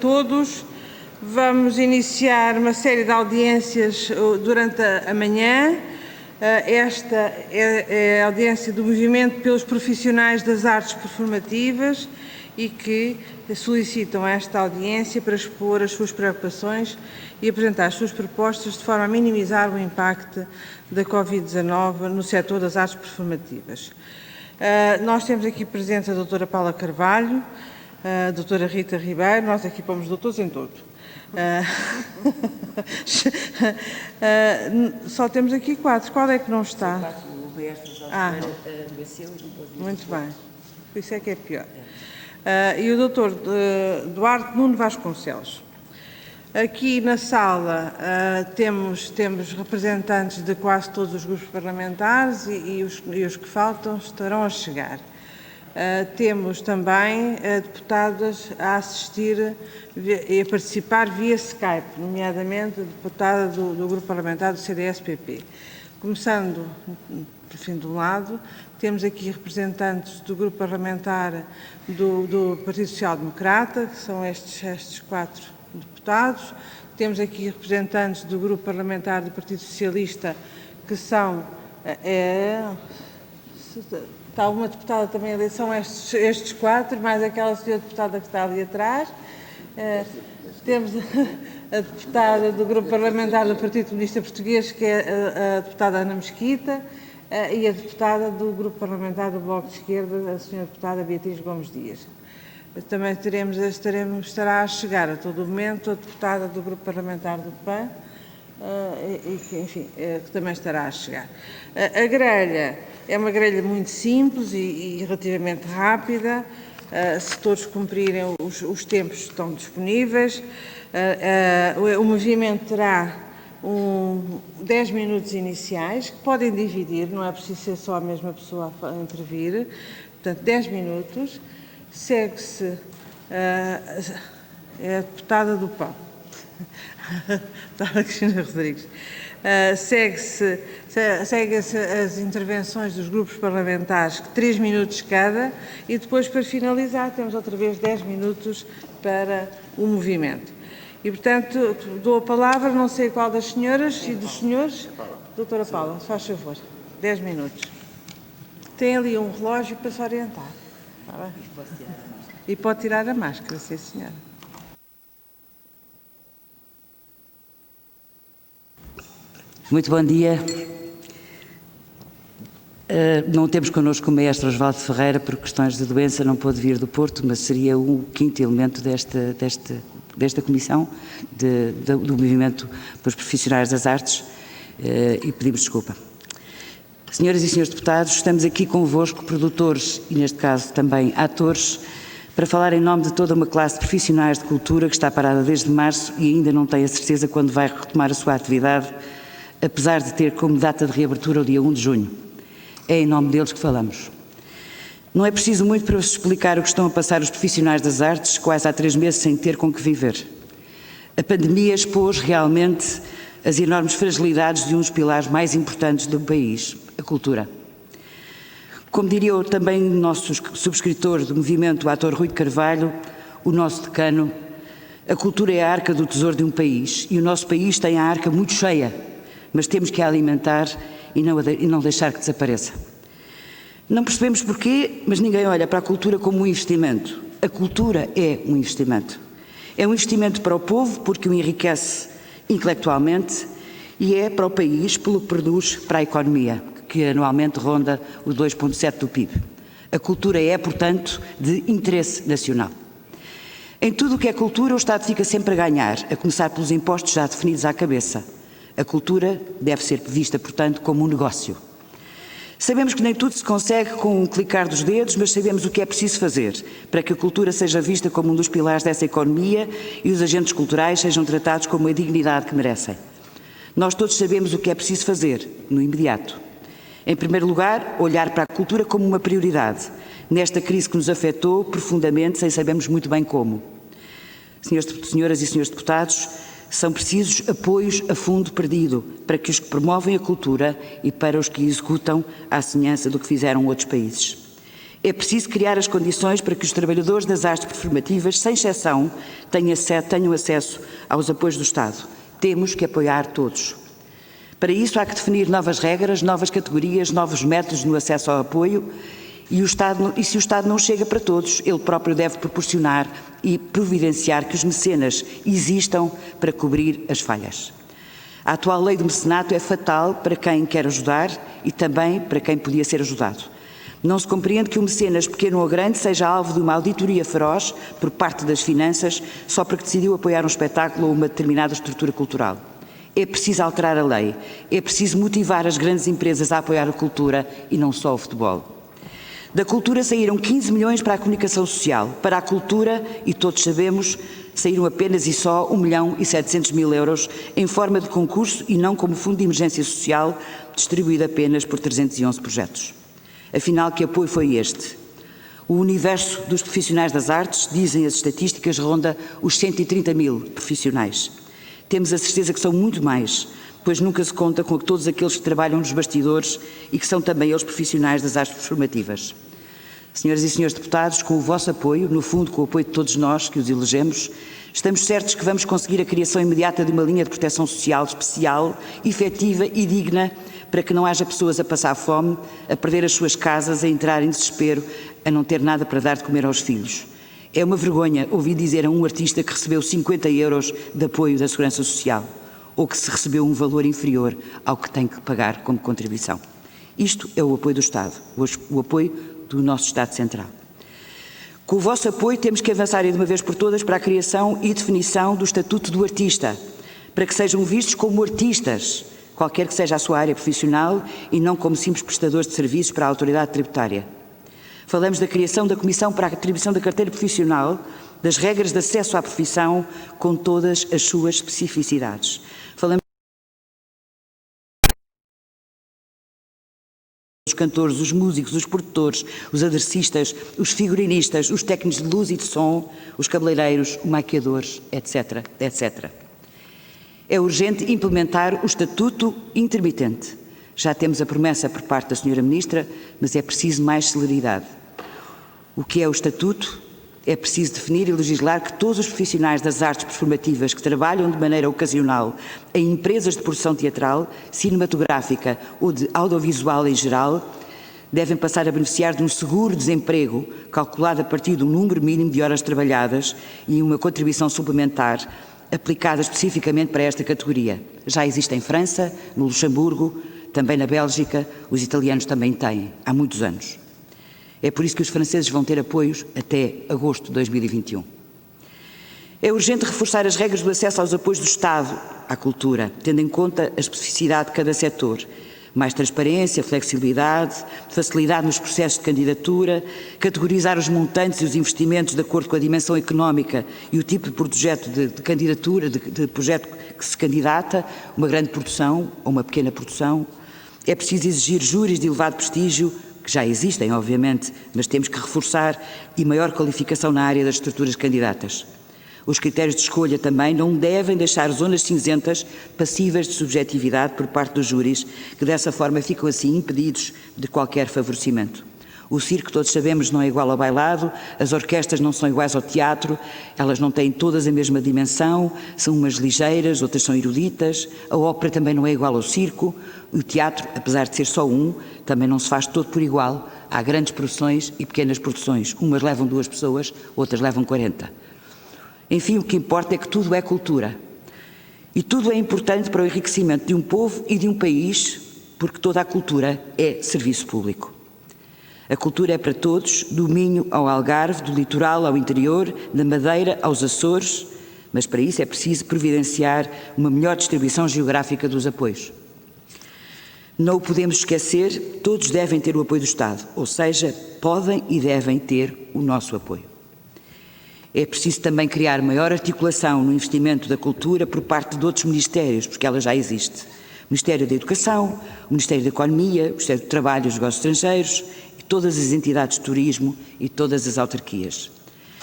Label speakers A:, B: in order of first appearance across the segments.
A: Todos, vamos iniciar uma série de audiências durante a manhã. Esta é a audiência do Movimento pelos Profissionais das Artes Performativas e que solicitam esta audiência para expor as suas preocupações e apresentar as suas propostas de forma a minimizar o impacto da Covid-19 no setor das artes performativas. Nós temos aqui presente a doutora Paula Carvalho, a doutora Rita Ribeiro, nós aqui pomos doutores em tudo. Só temos aqui 4. Qual é que não está?
B: O resto já adoeceu e não pode vir.
A: Muito bem. Por isso é que é pior. E o doutor Duarte Nuno Vasconcelos. Aqui na sala temos representantes de quase todos os grupos parlamentares e os que faltam estarão a chegar. Temos também deputadas a assistir e a participar via Skype, nomeadamente a deputada do grupo parlamentar do CDS-PP. Começando, por fim do lado, temos aqui representantes do grupo parlamentar do Partido Social Democrata, que são estes 4 deputados. Temos aqui representantes do grupo parlamentar do Partido Socialista, que são... Está uma deputada também ali, são estes 4, mais aquela senhora deputada que está ali atrás. Temos a deputada do Grupo Parlamentar do Partido Comunista Português, que é a deputada Ana Mesquita, e a deputada do Grupo Parlamentar do Bloco de Esquerda, a senhora deputada Beatriz Gomes Dias. Também estará a chegar a todo momento a deputada do Grupo Parlamentar do PAN, que também estará a chegar. A grelha é uma grelha muito simples e relativamente rápida. Se todos cumprirem os tempos que estão disponíveis. O movimento terá 10 minutos iniciais, que podem dividir, não é preciso ser só a mesma pessoa a intervir. Portanto, 10 minutos. Segue-se a deputada do PAN. Deputada Cristina Rodrigues. Segue-se as intervenções dos grupos parlamentares, 3 minutos cada, e depois, para finalizar, temos outra vez 10 minutos para o movimento. E, portanto, dou a palavra, não sei qual das senhoras e dos senhores. Doutora Paula, se faz favor, 10 minutos. Tem ali um relógio para se orientar. E pode tirar a máscara, sim, senhora.
B: Muito bom dia. Não temos connosco o maestro Osvaldo Ferreira, por questões de doença não pôde vir do Porto, mas seria o 5º elemento desta comissão do Movimento pelos Profissionais das Artes, e pedimos desculpa. Senhoras e senhores deputados, estamos aqui convosco, produtores e, neste caso, também atores, para falar em nome de toda uma classe de profissionais de cultura que está parada desde março e ainda não tem a certeza quando vai retomar a sua atividade, apesar de ter como data de reabertura o dia 1 de junho. É em nome deles que falamos. Não é preciso muito para vos explicar o que estão a passar os profissionais das artes, quase há 3 meses sem ter com que viver. A pandemia expôs realmente as enormes fragilidades de um dos pilares mais importantes do país, a cultura. Como diria também o nosso subscritor do movimento, o ator Rui de Carvalho, o nosso decano, a cultura é a arca do tesouro de um país e o nosso país tem a arca muito cheia, mas temos que a alimentar e não deixar que desapareça. Não percebemos porquê, mas ninguém olha para a cultura como um investimento. A cultura é um investimento. É um investimento para o povo porque o enriquece intelectualmente e é para o país pelo que produz para a economia, que anualmente ronda o 2,7% do PIB. A cultura é, portanto, de interesse nacional. Em tudo o que é cultura, o Estado fica sempre a ganhar, a começar pelos impostos já definidos à cabeça. A cultura deve ser vista, portanto, como um negócio. Sabemos que nem tudo se consegue com um clicar dos dedos, mas sabemos o que é preciso fazer para que a cultura seja vista como um dos pilares dessa economia e os agentes culturais sejam tratados como a dignidade que merecem. Nós todos sabemos o que é preciso fazer, no imediato. Em primeiro lugar, olhar para a cultura como uma prioridade, nesta crise que nos afetou profundamente, sem sabermos muito bem como. Senhoras e senhores deputados, são precisos apoios a fundo perdido para que os que promovem a cultura e para os que executam à semelhança do que fizeram outros países. É preciso criar as condições para que os trabalhadores das artes performativas, sem exceção, tenham acesso aos apoios do Estado. Temos que apoiar todos. Para isso há que definir novas regras, novas categorias, novos métodos no acesso ao apoio e se o Estado não chega para todos, ele próprio deve proporcionar e providenciar que os mecenas existam para cobrir as falhas. A atual lei do mecenato é fatal para quem quer ajudar e também para quem podia ser ajudado. Não se compreende que o mecenas, pequeno ou grande, seja alvo de uma auditoria feroz por parte das finanças só porque decidiu apoiar um espetáculo ou uma determinada estrutura cultural. É preciso alterar a lei, é preciso motivar as grandes empresas a apoiar a cultura e não só o futebol. Da cultura saíram 15 milhões para a comunicação social. Para a cultura, e todos sabemos, saíram apenas e só 1.700.000 euros em forma de concurso e não como fundo de emergência social, distribuído apenas por 311 projetos. Afinal, que apoio foi este? O universo dos profissionais das artes, dizem as estatísticas, ronda os 130.000 profissionais. Temos a certeza que são muito mais, pois nunca se conta com todos aqueles que trabalham nos bastidores e que são também eles profissionais das artes performativas. Senhoras e senhores deputados, com o vosso apoio, no fundo com o apoio de todos nós que os elegemos, estamos certos que vamos conseguir a criação imediata de uma linha de proteção social especial, efetiva e digna, para que não haja pessoas a passar fome, a perder as suas casas, a entrar em desespero, a não ter nada para dar de comer aos filhos. É uma vergonha ouvir dizer a um artista que recebeu 50 euros de apoio da Segurança Social, ou que se recebeu um valor inferior ao que tem que pagar como contribuição. Isto é o apoio do Estado, o apoio do nosso Estado Central. Com o vosso apoio temos que avançar de uma vez por todas para a criação e definição do Estatuto do Artista, para que sejam vistos como artistas, qualquer que seja a sua área profissional, e não como simples prestadores de serviços para a autoridade tributária. Falamos da criação da Comissão para a atribuição da carteira profissional, das regras de acesso à profissão, com todas as suas especificidades. Falamos dos cantores, os músicos, os produtores, os aderecistas, os figurinistas, os técnicos de luz e de som, os cabeleireiros, os maquiadores, etc., etc. É urgente implementar o Estatuto Intermitente. Já temos a promessa por parte da Sra. Ministra, mas é preciso mais celeridade. O que é o Estatuto? É preciso definir e legislar que todos os profissionais das artes performativas que trabalham de maneira ocasional em empresas de produção teatral, cinematográfica ou de audiovisual em geral, devem passar a beneficiar de um seguro-desemprego calculado a partir do número mínimo de horas trabalhadas e uma contribuição suplementar aplicada especificamente para esta categoria. Já existe em França, no Luxemburgo, também na Bélgica, os italianos também têm, há muitos anos. É por isso que os franceses vão ter apoios até agosto de 2021. É urgente reforçar as regras do acesso aos apoios do Estado à cultura, tendo em conta a especificidade de cada setor. Mais transparência, flexibilidade, facilidade nos processos de candidatura, categorizar os montantes e os investimentos de acordo com a dimensão económica e o tipo de projeto de candidatura, de projeto que se candidata, uma grande produção ou uma pequena produção. É preciso exigir júris de elevado prestígio, que já existem, obviamente, mas temos que reforçar, e maior qualificação na área das estruturas candidatas. Os critérios de escolha também não devem deixar zonas cinzentas passíveis de subjetividade por parte dos júris, que dessa forma ficam assim impedidos de qualquer favorecimento. O circo, todos sabemos, não é igual ao bailado, as orquestras não são iguais ao teatro, elas não têm todas a mesma dimensão, são umas ligeiras, outras são eruditas, a ópera também não é igual ao circo, o teatro, apesar de ser só um, também não se faz todo por igual, há grandes produções e pequenas produções, umas levam 2 pessoas, outras levam 40. Enfim, o que importa é que tudo é cultura. E tudo é importante para o enriquecimento de um povo e de um país, porque toda a cultura é serviço público. A cultura é para todos, do Minho ao Algarve, do litoral ao interior, da Madeira aos Açores, mas para isso é preciso providenciar uma melhor distribuição geográfica dos apoios. Não o podemos esquecer, todos devem ter o apoio do Estado, ou seja, podem e devem ter o nosso apoio. É preciso também criar maior articulação no investimento da cultura por parte de outros ministérios, porque ela já existe. O Ministério da Educação, o Ministério da Economia, o Ministério do Trabalho e dos Negócios Estrangeiros, e todas as entidades de turismo e todas as autarquias.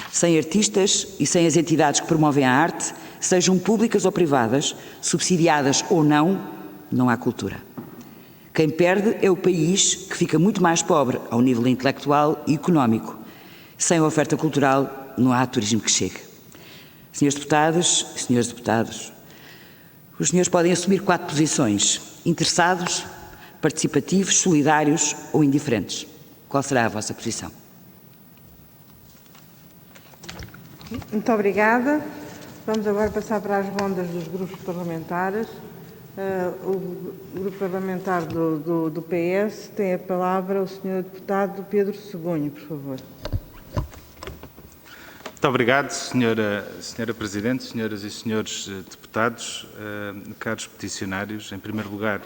B: Sem artistas e sem as entidades que promovem a arte, sejam públicas ou privadas, subsidiadas ou não, não há cultura. Quem perde é o país, que fica muito mais pobre ao nível intelectual e económico. Sem a oferta cultural, não há turismo que chegue. Senhores deputados, senhores deputados, os senhores podem assumir 4 posições: interessados, participativos, solidários ou indiferentes. Qual será a vossa posição?
A: Muito obrigada. Vamos agora passar para as rondas dos grupos parlamentares. O grupo parlamentar do PS tem a palavra o Sr. Deputado Pedro Segunho, por favor.
C: Muito obrigado, Senhora Presidente, senhoras e senhores deputados, caros peticionários. Em primeiro lugar,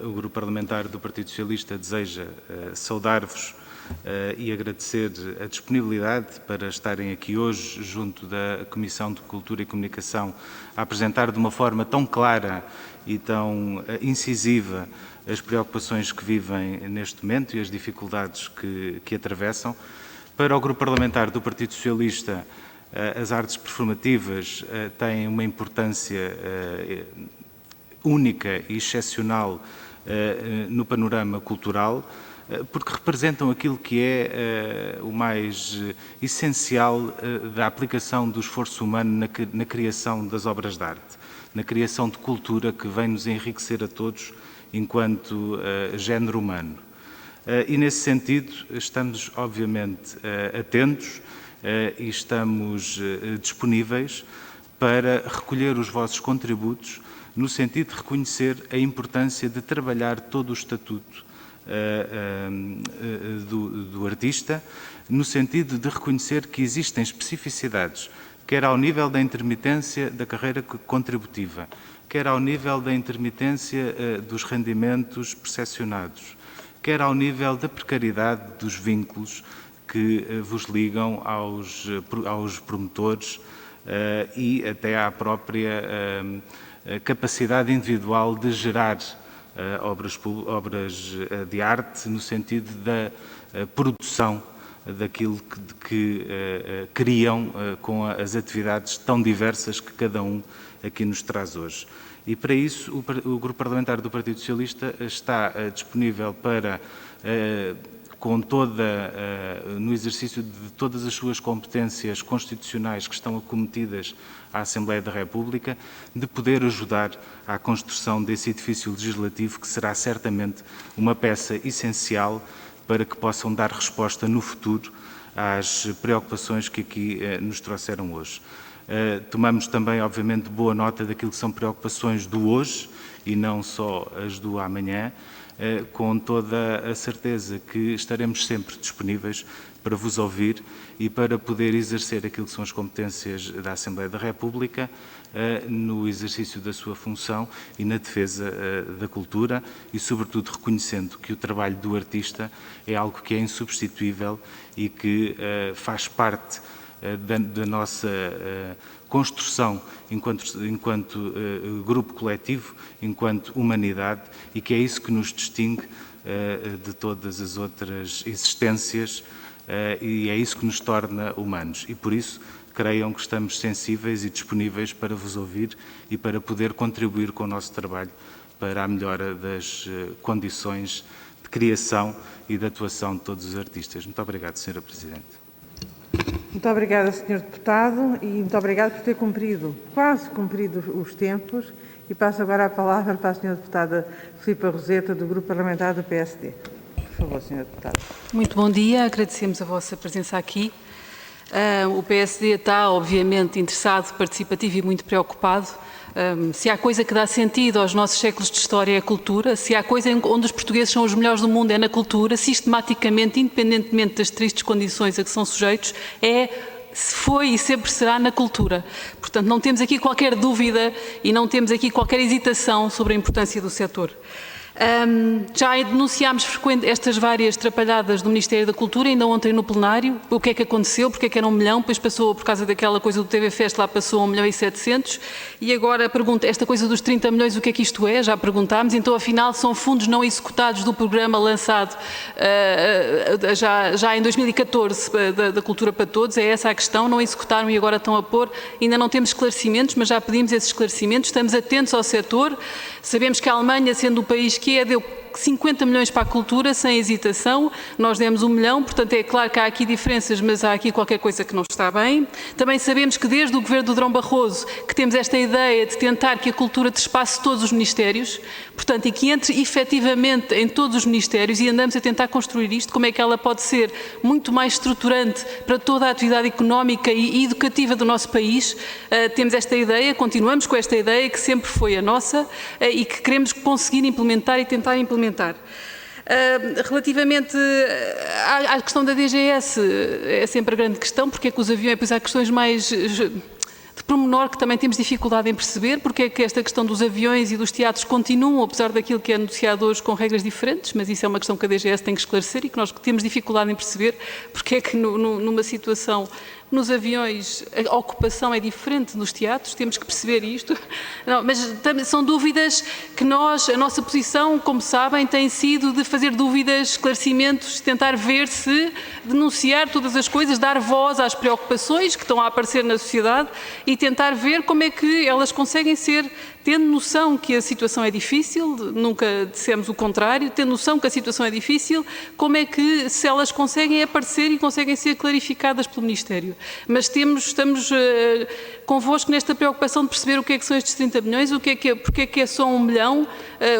C: o Grupo Parlamentar do Partido Socialista deseja saudar-vos e agradecer a disponibilidade para estarem aqui hoje, junto da Comissão de Cultura e Comunicação, a apresentar de uma forma tão clara e tão incisiva as preocupações que vivem neste momento e as dificuldades que atravessam. Para o Grupo Parlamentar do Partido Socialista, as artes performativas têm uma importância única e excepcional no panorama cultural, porque representam aquilo que é o mais essencial da aplicação do esforço humano na criação das obras de arte, na criação de cultura que vem nos enriquecer a todos enquanto género humano. E, nesse sentido, estamos, obviamente, atentos e estamos disponíveis para recolher os vossos contributos no sentido de reconhecer a importância de trabalhar todo o estatuto do artista, no sentido de reconhecer que existem especificidades, quer ao nível da intermitência da carreira contributiva, quer ao nível da intermitência dos rendimentos percepcionados, quer ao nível da precariedade dos vínculos que vos ligam aos promotores e até à própria capacidade individual de gerar obras de arte no sentido da produção daquilo que criam com as atividades tão diversas que cada um aqui nos traz hoje. E para isso o Grupo Parlamentar do Partido Socialista está disponível para, no exercício de todas as suas competências constitucionais que estão acometidas à Assembleia da República, de poder ajudar à construção desse edifício legislativo que será certamente uma peça essencial para que possam dar resposta no futuro às preocupações que aqui nos trouxeram hoje. Tomamos também, obviamente, boa nota daquilo que são preocupações do hoje e não só as do amanhã, com toda a certeza que estaremos sempre disponíveis para vos ouvir e para poder exercer aquilo que são as competências da Assembleia da República no exercício da sua função e na defesa da cultura e, sobretudo, reconhecendo que o trabalho do artista é algo que é insubstituível e que faz parte da nossa construção enquanto grupo coletivo, enquanto humanidade, e que é isso que nos distingue de todas as outras existências e é isso que nos torna humanos. E por isso, creiam que estamos sensíveis e disponíveis para vos ouvir e para poder contribuir com o nosso trabalho para a melhora das condições de criação e de atuação de todos os artistas. Muito obrigado, Sra. Presidente.
A: Muito obrigada, Sr. Deputado, e muito obrigado por ter quase cumprido os tempos. E passo agora a palavra para a Sra. Deputada Filipa Roseta, do Grupo Parlamentar do PSD. Por favor, Sra. Deputada.
D: Muito bom dia, agradecemos a vossa presença aqui. O PSD está, obviamente, interessado, participativo e muito preocupado. Se há coisa que dá sentido aos nossos séculos de história é a cultura, se há coisa onde os portugueses são os melhores do mundo é na cultura, sistematicamente, independentemente das tristes condições a que são sujeitos, foi e sempre será na cultura. Portanto, não temos aqui qualquer dúvida e não temos aqui qualquer hesitação sobre a importância do setor. Já denunciámos estas várias trapalhadas do Ministério da Cultura, ainda ontem no plenário. O que é que aconteceu? Porque é que era 1 milhão? Depois passou, por causa daquela coisa do TV Fest, lá passou a 1.700.000. E agora a pergunta, esta coisa dos 30 milhões, o que é que isto é? Já perguntámos. Então, afinal, são fundos não executados do programa lançado já em 2014, da Cultura para Todos. É essa a questão. Não executaram e agora estão a pôr. Ainda não temos esclarecimentos, mas já pedimos esses esclarecimentos. Estamos atentos ao setor. Sabemos que a Alemanha, sendo o país que 50 milhões para a cultura, sem hesitação. Nós demos 1 milhão, portanto é claro que há aqui diferenças, mas há aqui qualquer coisa que não está bem. Também sabemos que desde o governo do Durão Barroso que temos esta ideia de tentar que a cultura despasse todos os ministérios, portanto, e que entre efetivamente em todos os ministérios, e andamos a tentar construir isto, como é que ela pode ser muito mais estruturante para toda a atividade económica e educativa do nosso país. Temos esta ideia, continuamos com esta ideia que sempre foi a nossa e que queremos conseguir implementar e tentar implementar. Relativamente à questão da DGS, é sempre a grande questão, porque é que os aviões, pois há questões mais de pormenor que também temos dificuldade em perceber, porque é que esta questão dos aviões e dos teatros continuam, apesar daquilo que é negociado hoje, com regras diferentes, mas isso é uma questão que a DGS tem que esclarecer e que nós temos dificuldade em perceber, porque é que numa situação nos aviões a ocupação é diferente nos teatros, temos que perceber isto. Não, mas são dúvidas que a nossa posição, como sabem, tem sido de fazer dúvidas, esclarecimentos, tentar ver se denunciar todas as coisas, dar voz às preocupações que estão a aparecer na sociedade e tentar ver como é que elas conseguem ser, tendo noção que a situação é difícil, nunca dissemos o contrário, tendo noção que a situação é difícil, como é que se elas conseguem aparecer e conseguem ser clarificadas pelo Ministério. Mas estamos convosco nesta preocupação de perceber o que é que são estes 30 milhões, porque é que é só 1 milhão,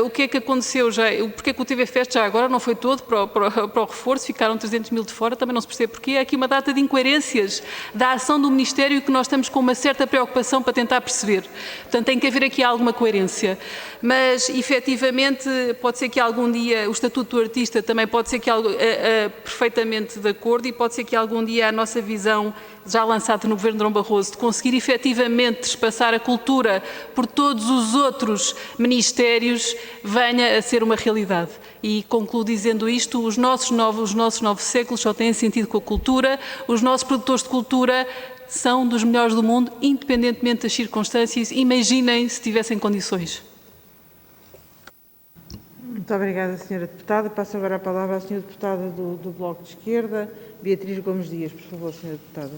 D: o que é que aconteceu já, porque é que o TV Fest já agora não foi todo para o reforço, ficaram 300 mil de fora, também não se percebe porquê. Há aqui uma data de incoerências da ação do Ministério que nós estamos com uma certa preocupação para tentar perceber. Portanto, tem que haver aqui alguma coerência. Mas, efetivamente, pode ser que algum dia o Estatuto do Artista também pode ser que perfeitamente de acordo e pode ser que algum dia a nossa visão, já lançada no Governo de Durão Barroso, de conseguir efetivamente despassar a cultura por todos os outros ministérios, venha a ser uma realidade. E concluo dizendo isto, os nossos novos séculos só têm sentido com a cultura, os nossos produtores de cultura são dos melhores do mundo, independentemente das circunstâncias. Imaginem se tivessem condições.
A: Muito obrigada, Sra. Deputada. Passo agora a palavra à Sra. Deputada do Bloco de Esquerda, Beatriz Gomes Dias. Por favor, Sra. Deputada.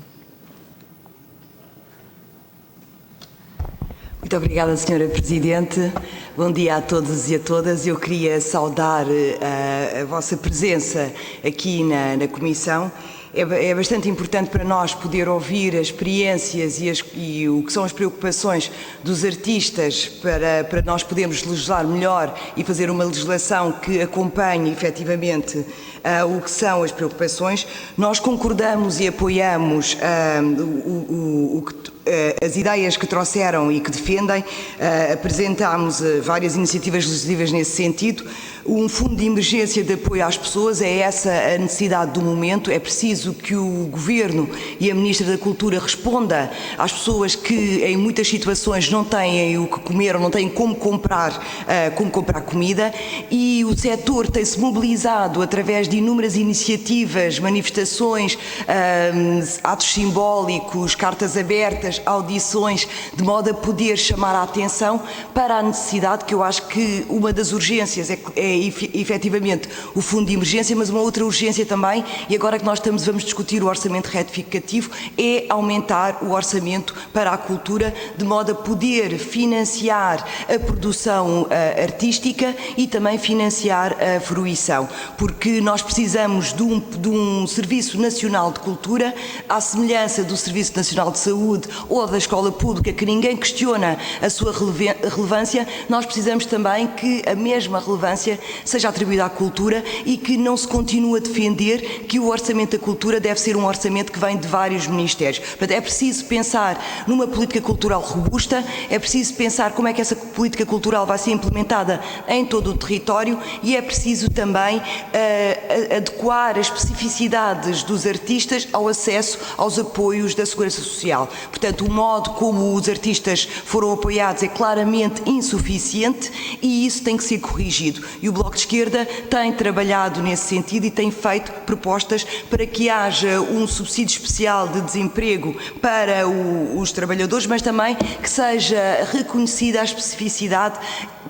E: Muito obrigada, Sra. Presidente. Bom dia a todos e a todas. Eu queria saudar a vossa presença aqui na Comissão. É bastante importante para nós poder ouvir as experiências e o que são as preocupações dos artistas para nós podermos legislar melhor e fazer uma legislação que acompanhe efetivamente o que são as preocupações. Nós concordamos e apoiamos as ideias que trouxeram e que defendem. Apresentámos várias iniciativas legislativas nesse sentido. Um fundo de emergência de apoio às pessoas, é essa a necessidade do momento. É preciso que o Governo e a Ministra da Cultura responda às pessoas que em muitas situações não têm o que comer ou não têm como comprar comida, e o setor tem-se mobilizado através de inúmeras iniciativas, manifestações, atos simbólicos, cartas abertas, audições, de modo a poder chamar a atenção para a necessidade, que eu acho que uma das urgências é efetivamente o fundo de emergência, mas uma outra urgência também, e agora que nós vamos discutir o orçamento retificativo, é aumentar o orçamento para a cultura, de modo a poder financiar a produção artística e também financiar a fruição, porque nós precisamos de um Serviço Nacional de Cultura, à semelhança do Serviço Nacional de Saúde ou da Escola Pública, que ninguém questiona a sua relevância. Nós precisamos também que a mesma relevância seja atribuída à cultura e que não se continue a defender que o orçamento da cultura deve ser um orçamento que vem de vários ministérios. Portanto, é preciso pensar numa política cultural robusta, é preciso pensar como é que essa política cultural vai ser implementada em todo o território, e é preciso também adequar as especificidades dos artistas ao acesso aos apoios da Segurança Social. Portanto, o modo como os artistas foram apoiados é claramente insuficiente e isso tem que ser corrigido. E o Bloco de Esquerda tem trabalhado nesse sentido e tem feito propostas para que haja um subsídio especial de desemprego para os trabalhadores, mas também que seja reconhecida a especificidade,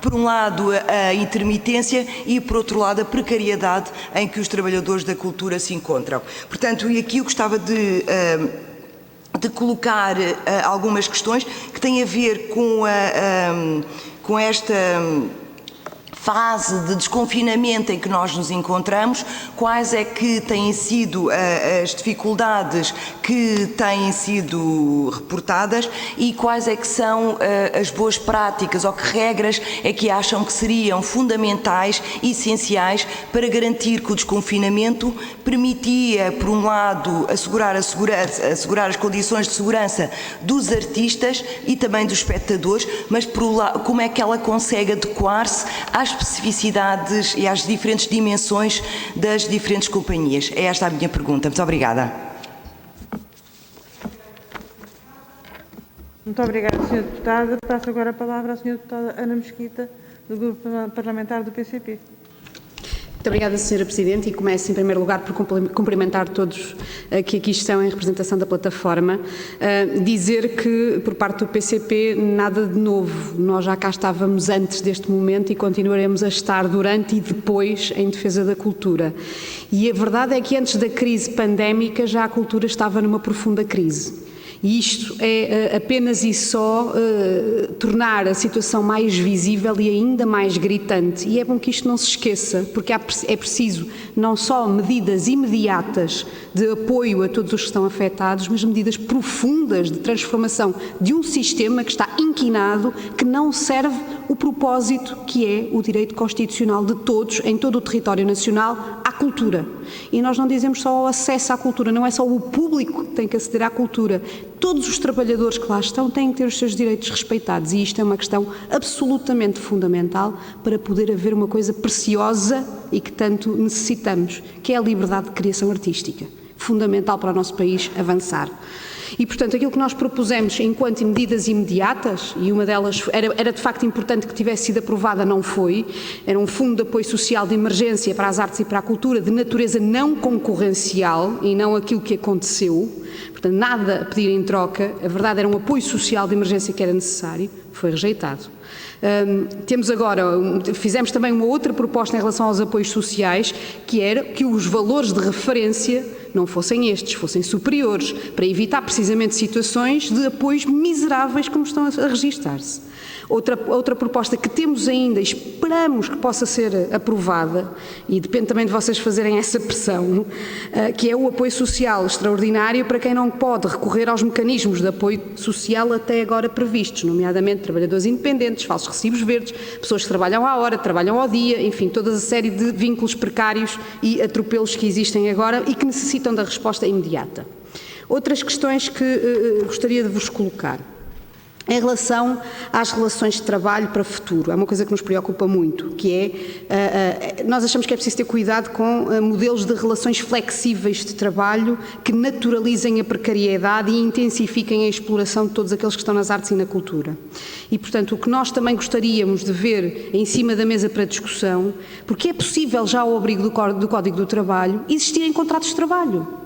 E: por um lado a intermitência e por outro lado a precariedade em que os trabalhadores da cultura se encontram. Portanto, e aqui eu gostava de colocar algumas questões que têm a ver com esta fase de desconfinamento em que nós nos encontramos, quais é que têm sido as dificuldades que têm sido reportadas e quais é que são as boas práticas ou que regras é que acham que seriam fundamentais e essenciais para garantir que o desconfinamento permitia, por um lado, assegurar as condições de segurança dos artistas e também dos espectadores, mas por um lado, como é que ela consegue adequar-se às especificidades e às diferentes dimensões das diferentes companhias? É esta a minha pergunta. Muito obrigada.
A: Muito obrigada, Sra. Deputada. Passo agora a palavra à Sra. Deputada Ana Mesquita, do Grupo Parlamentar do PCP.
F: Muito obrigada, Sra. Presidente, e começo em primeiro lugar por cumprimentar todos que aqui estão em representação da plataforma. Dizer que, por parte do PCP, nada de novo. Nós já cá estávamos antes deste momento e continuaremos a estar durante e depois em defesa da cultura. E a verdade é que antes da crise pandémica já a cultura estava numa profunda crise. E isto é apenas e só tornar a situação mais visível e ainda mais gritante. E é bom que isto não se esqueça, porque é preciso não só medidas imediatas de apoio a todos os que estão afetados, mas medidas profundas de transformação de um sistema que está inquinado, que não serve o propósito que é o direito constitucional de todos, em todo o território nacional, à cultura. E nós não dizemos só o acesso à cultura, não é só o público que tem que aceder à cultura. Todos os trabalhadores que lá estão têm que ter os seus direitos respeitados e isto é uma questão absolutamente fundamental para poder haver uma coisa preciosa e que tanto necessitamos, que é a liberdade de criação artística. Fundamental para o nosso país avançar. E, portanto, aquilo que nós propusemos enquanto medidas imediatas, e uma delas era de facto importante que tivesse sido aprovada, não foi, era um fundo de apoio social de emergência para as artes e para a cultura de natureza não concorrencial e não aquilo que aconteceu, portanto, nada a pedir em troca, a verdade era um apoio social de emergência que era necessário, foi rejeitado. Temos agora, fizemos também uma outra proposta em relação aos apoios sociais, que era que os valores de referência não fossem estes, fossem superiores, para evitar precisamente situações de apoios miseráveis como estão a registar-se. Outra proposta que temos ainda, esperamos que possa ser aprovada, e depende também de vocês fazerem essa pressão, que é o apoio social extraordinário para quem não pode recorrer aos mecanismos de apoio social até agora previstos, nomeadamente trabalhadores independentes, falsos recibos verdes, pessoas que trabalham à hora, trabalham ao dia, enfim, toda a série de vínculos precários e atropelos que existem agora e que necessitam da resposta imediata. Outras questões que gostaria de vos colocar. Em relação às relações de trabalho para o futuro, é uma coisa que nos preocupa muito, que é, nós achamos que é preciso ter cuidado com modelos de relações flexíveis de trabalho que naturalizem a precariedade e intensifiquem a exploração de todos aqueles que estão nas artes e na cultura. E, portanto, o que nós também gostaríamos de ver em cima da mesa para discussão, porque é possível já ao abrigo do Código do Trabalho existirem contratos de trabalho.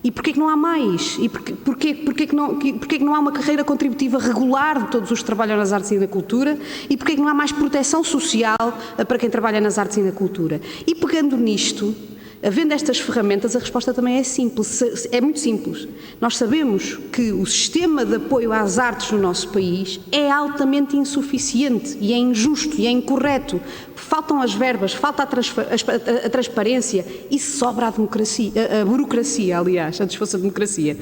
F: E porquê que não há mais? E porquê que não há uma carreira contributiva regular de todos os que trabalham nas artes e na cultura? E porquê que não há mais proteção social para quem trabalha nas artes e na cultura? E pegando nisto, havendo estas ferramentas, a resposta também é simples, é muito simples. Nós sabemos que o sistema de apoio às artes no nosso país é altamente insuficiente e é injusto e é incorreto. Faltam as verbas, falta a transparência e sobra a burocracia, aliás, antes fosse a democracia.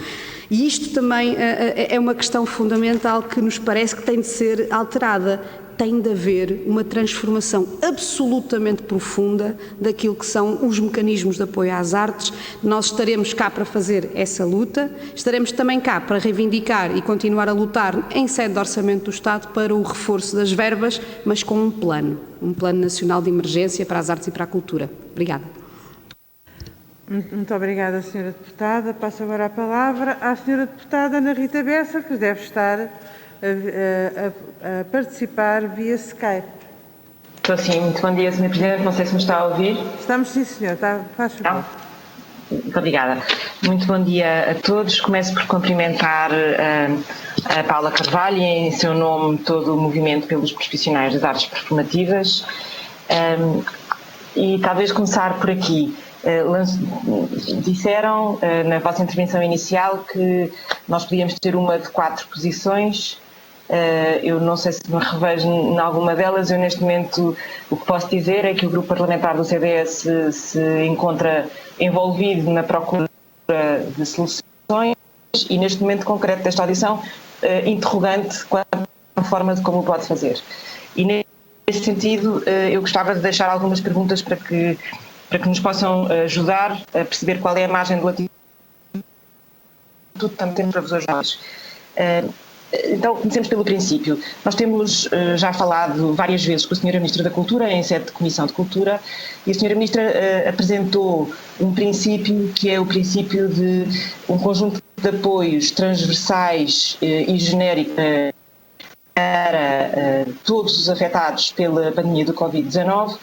F: E isto também é uma questão fundamental que nos parece que tem de ser alterada. Tem de haver uma transformação absolutamente profunda daquilo que são os mecanismos de apoio às artes. Nós estaremos cá para fazer essa luta, estaremos também cá para reivindicar e continuar a lutar em sede de Orçamento do Estado para o reforço das verbas, mas com um plano nacional de emergência para as artes e para a cultura. Obrigada.
A: Muito obrigada, Sra. Deputada. Passo agora a palavra à Sra. Deputada Ana Rita Bessa, que deve estar a participar via Skype.
G: Estou sim, muito bom dia, Sra. Presidente, não sei se me está a ouvir.
A: Estamos sim, senhor, faz favor.
G: Muito obrigada. Muito bom dia a todos. Começo por cumprimentar a Paula Carvalho e em seu nome todo o movimento pelos profissionais das artes performativas e talvez começar por aqui. Disseram na vossa intervenção inicial que nós podíamos ter uma de 4 posições Eu não sei se me revejo em alguma delas. Eu, neste momento, o que posso dizer é que o grupo parlamentar do CDS se encontra envolvido na procura de soluções e, neste momento concreto desta audição, interrogante quanto à forma de como o pode fazer. E, nesse sentido, eu gostava de deixar algumas perguntas para que nos possam ajudar a perceber qual é a margem de latitude que temos para vos ajudar. Então, comecemos pelo princípio. Nós temos já falado várias vezes com a Sra. Ministra da Cultura, em sede de Comissão de Cultura, e a Sra. Ministra apresentou um princípio que é o princípio de um conjunto de apoios transversais e genéricos para todos os afetados pela pandemia do Covid-19,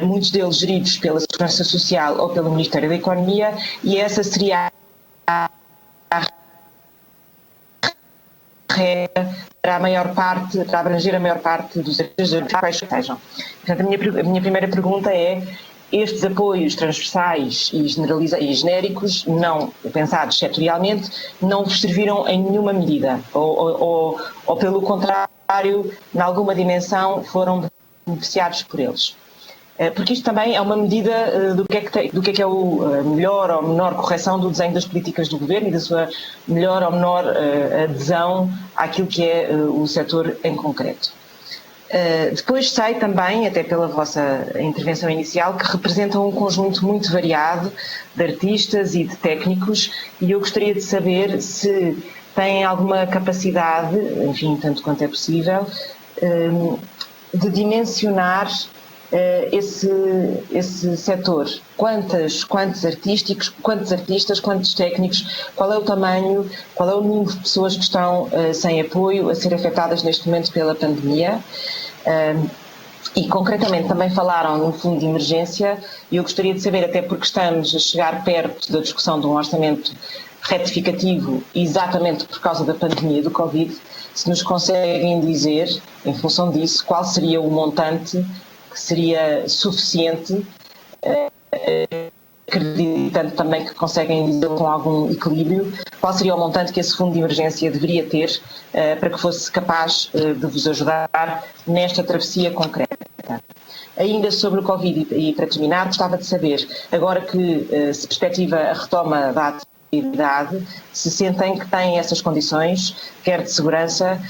G: muitos deles geridos pela Segurança Social ou pelo Ministério da Economia, e essa seria a para abranger a maior parte dos apoios que sejam. Portanto, a minha primeira pergunta é: estes apoios transversais e genéricos, não pensados setorialmente, não vos serviram em nenhuma medida? Ou pelo contrário, em alguma dimensão, foram beneficiados por eles? Porque isto também é uma medida do que é a melhor ou menor correção do desenho das políticas do governo e da sua melhor ou menor adesão àquilo que é o setor em concreto. Depois sei também, até pela vossa intervenção inicial, que representam um conjunto muito variado de artistas e de técnicos, e eu gostaria de saber se têm alguma capacidade, enfim, tanto quanto é possível, de dimensionar esse setor. Quantos artistas, quantos técnicos, qual é o tamanho, qual é o número de pessoas que estão sem apoio, a ser afetadas neste momento pela pandemia? E concretamente também falaram num fundo de emergência, e eu gostaria de saber, até porque estamos a chegar perto da discussão de um orçamento retificativo exatamente por causa da pandemia do Covid, se nos conseguem dizer, em função disso, qual seria o montante que seria suficiente, acreditando também que conseguem dizer com algum equilíbrio, qual seria o montante que esse fundo de emergência deveria ter para que fosse capaz de vos ajudar nesta travessia concreta. Ainda sobre o Covid, e para terminar, gostava de saber, agora que se perspectiva a retoma da atividade, se sentem que têm essas condições, quer de segurança,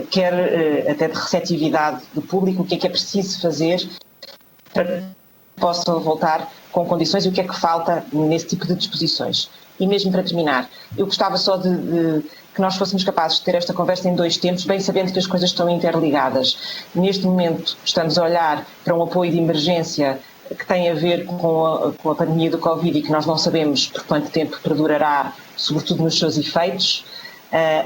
G: quer até de receptividade do público, o que é preciso fazer para que possam voltar com condições e o que é que falta nesse tipo de disposições. E mesmo para terminar, eu gostava só de que nós fôssemos capazes de ter esta conversa em dois tempos, bem sabendo que as coisas estão interligadas. Neste momento estamos a olhar para um apoio de emergência que tem a ver com a pandemia do Covid e que nós não sabemos por quanto tempo perdurará, sobretudo nos seus efeitos.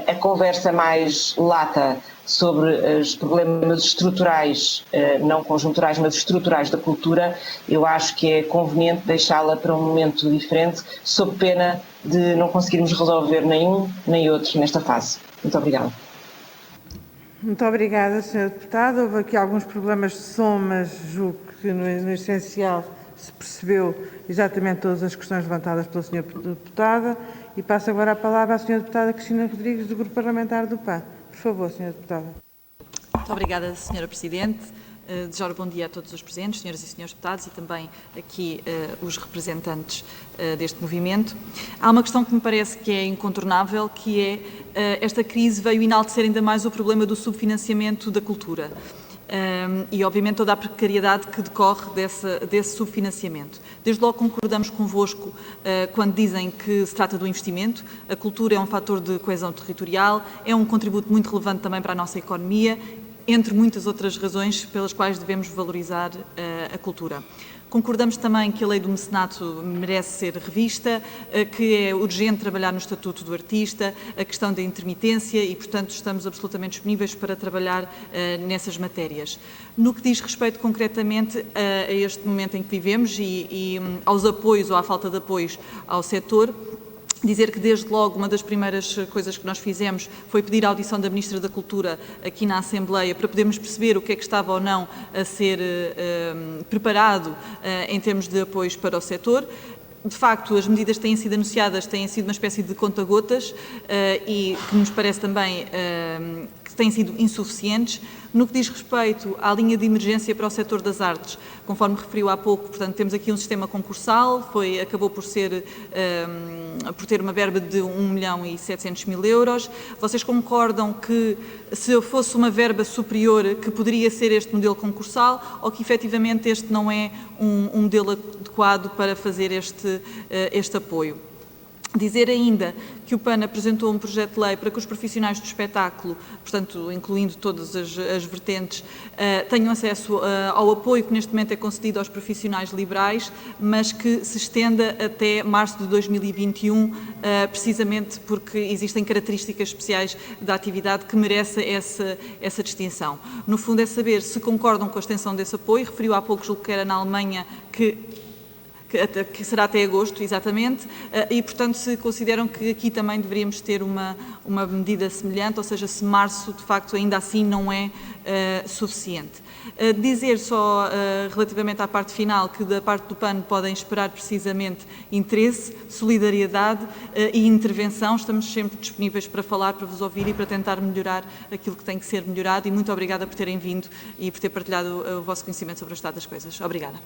G: A conversa mais lata sobre os problemas estruturais, não conjunturais, mas estruturais da cultura, eu acho que é conveniente deixá-la para um momento diferente, sob pena de não conseguirmos resolver nenhum nem outro nesta fase. Muito obrigada.
A: Muito obrigada, Sra. Deputada. Houve aqui alguns problemas de som, mas julgo que no essencial se percebeu exatamente todas as questões levantadas pela Sra. Deputada. E passo agora a palavra à Sra. Deputada Cristina Rodrigues, do Grupo Parlamentar do PAN. Por favor, Sra. Deputada.
H: Muito obrigada, Sra. Presidente. Desejar bom dia a todos os presentes, senhoras e senhores deputados, e também aqui os representantes deste movimento. Há uma questão que me parece que é incontornável, que é esta crise veio enaltecer ainda mais o problema do subfinanciamento da cultura. E, obviamente, toda a precariedade que decorre desse subfinanciamento. Desde logo concordamos convosco quando dizem que se trata do investimento. A cultura é um fator de coesão territorial, é um contributo muito relevante também para a nossa economia, entre muitas outras razões pelas quais devemos valorizar a cultura. Concordamos também que a lei do mecenato merece ser revista, que é urgente trabalhar no Estatuto do Artista, a questão da intermitência e, portanto, estamos absolutamente disponíveis para trabalhar nessas matérias. No que diz respeito concretamente a este momento em que vivemos e aos apoios ou à falta de apoios ao setor, dizer que, desde logo, uma das primeiras coisas que nós fizemos foi pedir a audição da Ministra da Cultura aqui na Assembleia para podermos perceber o que é que estava ou não a ser preparado em termos de apoios para o setor. De facto, as medidas que têm sido anunciadas têm sido uma espécie de conta-gotas e que nos parece também que têm sido insuficientes. No que diz respeito à linha de emergência para o setor das artes, conforme referiu há pouco, portanto, temos aqui um sistema concursal, acabou por ter uma verba de 1.700.000 euros. Vocês concordam que, se fosse uma verba superior, que poderia ser este modelo concursal, ou que efetivamente este não é um modelo adequado para fazer este apoio? Dizer ainda que o PAN apresentou um projeto de lei para que os profissionais do espetáculo, portanto, incluindo todas as vertentes, tenham acesso ao apoio que neste momento é concedido aos profissionais liberais, mas que se estenda até março de 2021, precisamente porque existem características especiais da atividade que merecem essa distinção. No fundo é saber se concordam com a extensão desse apoio. Referiu há pouco, julgo que era na Alemanha, que será até agosto, exatamente, e, portanto, se consideram que aqui também deveríamos ter uma medida semelhante, ou seja, se março, de facto, ainda assim não é suficiente. Dizer só, relativamente à parte final, que da parte do PAN podem esperar precisamente interesse, solidariedade e intervenção. Estamos sempre disponíveis para falar, para vos ouvir e para tentar melhorar aquilo que tem que ser melhorado, e muito obrigada por terem vindo e por ter partilhado o vosso conhecimento sobre o estado das coisas. Obrigada.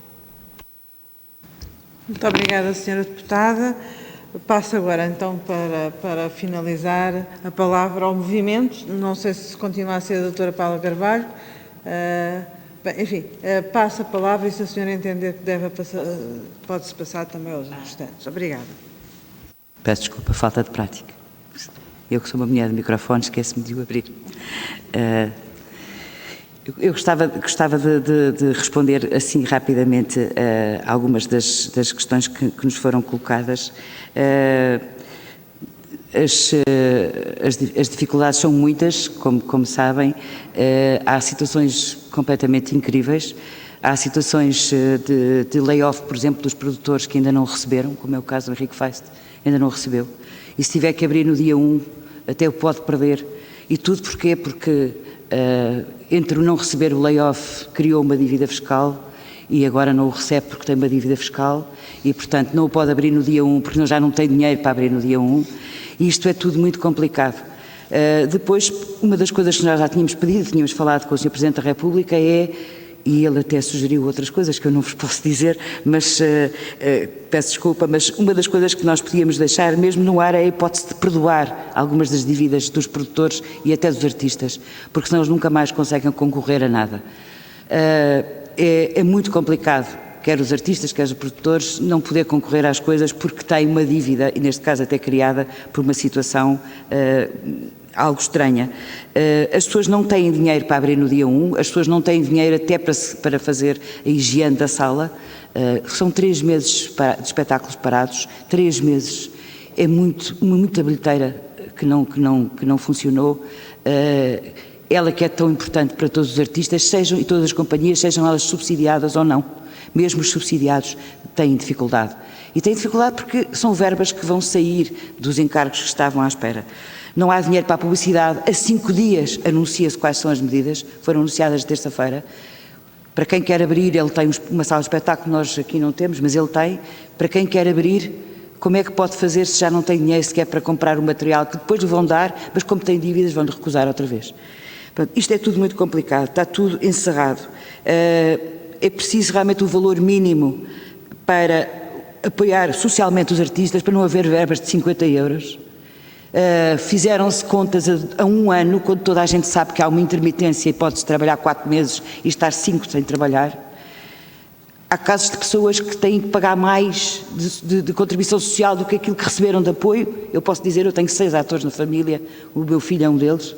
A: Muito obrigada, Sra. Deputada. Passo agora, então, para finalizar, a palavra ao movimento. Não sei se continua a ser a doutora Paula Carvalho. Enfim, passo a palavra, e se a senhora entender que deve passar, pode-se passar também aos restantes. Obrigada.
B: Peço desculpa, falta de prática. Eu, que sou uma mulher de microfone, esqueço-me de o abrir. Eu gostava de responder assim rapidamente a algumas das questões que nos foram colocadas. As dificuldades são muitas, como sabem. Há situações completamente incríveis. Há situações de layoff, por exemplo, dos produtores que ainda não receberam, como é o caso do Henrique Feist, ainda não recebeu. E se tiver que abrir no dia 1, até o pode perder. E tudo porquê? Porque entre o não receber o layoff criou uma dívida fiscal e agora não o recebe porque tem uma dívida fiscal e, portanto, não o pode abrir no dia 1 porque já não tem dinheiro para abrir no dia 1, e isto é tudo muito complicado. Depois, uma das coisas que nós já tínhamos pedido, tínhamos falado com o Sr. Presidente da República e ele até sugeriu outras coisas que eu não vos posso dizer, mas peço desculpa, mas uma das coisas que nós podíamos deixar mesmo no ar é a hipótese de perdoar algumas das dívidas dos produtores e até dos artistas, porque senão eles nunca mais conseguem concorrer a nada. É muito complicado, quer os artistas, quer os produtores, não poder concorrer às coisas porque têm uma dívida, e neste caso até criada por uma situação algo estranha. As pessoas não têm dinheiro para abrir no dia 1, as pessoas não têm dinheiro até para fazer a higiene da sala. São 3 meses de espetáculos parados, 3 meses. É muita bilheteira que não funcionou. Ela que é tão importante para todos os artistas, e todas as companhias, sejam elas subsidiadas ou não. Mesmo os subsidiados têm dificuldade. E têm dificuldade porque são verbas que vão sair dos encargos que estavam à espera. Não há dinheiro para a publicidade. Há 5 dias anuncia-se quais são as medidas, foram anunciadas terça-feira. Para quem quer abrir, ele tem uma sala de espetáculo, nós aqui não temos, mas ele tem. Para quem quer abrir, como é que pode fazer se já não tem dinheiro sequer para comprar o material que depois lhe vão dar, mas como tem dívidas vão-lhe recusar outra vez. Pronto, isto é tudo muito complicado, está tudo encerrado. É preciso realmente um valor mínimo para apoiar socialmente os artistas, para não haver verbas de 50 euros. Fizeram-se contas a 1 ano, quando toda a gente sabe que há uma intermitência e pode-se trabalhar 4 meses e estar 5 sem trabalhar. Há casos de pessoas que têm que pagar mais de contribuição social do que aquilo que receberam de apoio. Eu posso dizer, eu tenho 6 atores na família, o meu filho é um deles,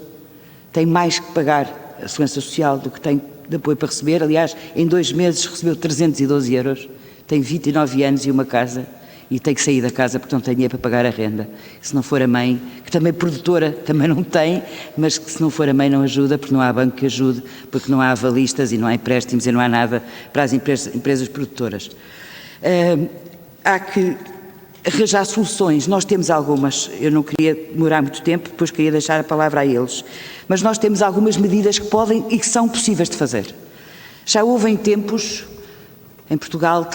B: tem mais que pagar a segurança social do que tem de apoio para receber. Aliás, em 2 meses recebeu 312 euros, tem 29 anos e uma casa, e tem que sair da casa porque não tem dinheiro para pagar a renda. Se não for a mãe, que também é produtora, também não tem, mas que se não for a mãe não ajuda, porque não há banco que ajude, porque não há avalistas e não há empréstimos e não há nada para as empresas produtoras. Há que arranjar soluções. Nós temos algumas, eu não queria demorar muito tempo, depois queria deixar a palavra a eles, mas nós temos algumas medidas que podem e que são possíveis de fazer. Já houve em tempos, em Portugal,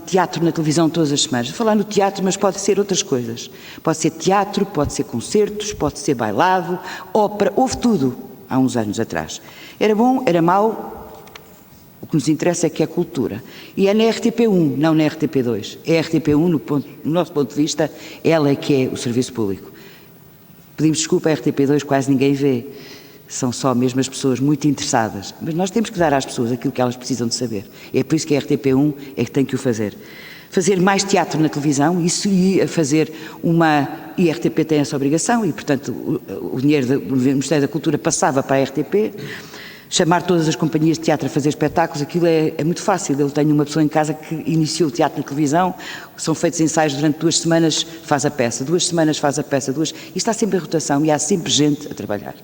B: teatro na televisão todas as semanas. Vou falar no teatro, mas pode ser outras coisas. Pode ser teatro, pode ser concertos, pode ser bailado, ópera, houve tudo. há uns anos atrás. Era bom, era mau, o que nos interessa é que é cultura. E é na RTP1, não na RTP2. É a RTP1, no nosso ponto de vista, ela é que é o serviço público. Pedimos desculpa, a RTP2 quase ninguém vê. São só mesmo as pessoas muito interessadas. Mas nós temos que dar às pessoas aquilo que elas precisam de saber. É por isso que a RTP1 é que tem que o fazer. Fazer mais teatro na televisão, isso ia fazer uma... E a RTP tem essa obrigação e, portanto, o dinheiro do Ministério da Cultura passava para a RTP. Chamar todas as companhias de teatro a fazer espetáculos, aquilo é muito fácil. Eu tenho uma pessoa em casa que iniciou o teatro na televisão, são feitos ensaios durante 2 semanas, faz a peça, 2 semanas faz a peça, e está sempre em rotação e há sempre gente a trabalhar.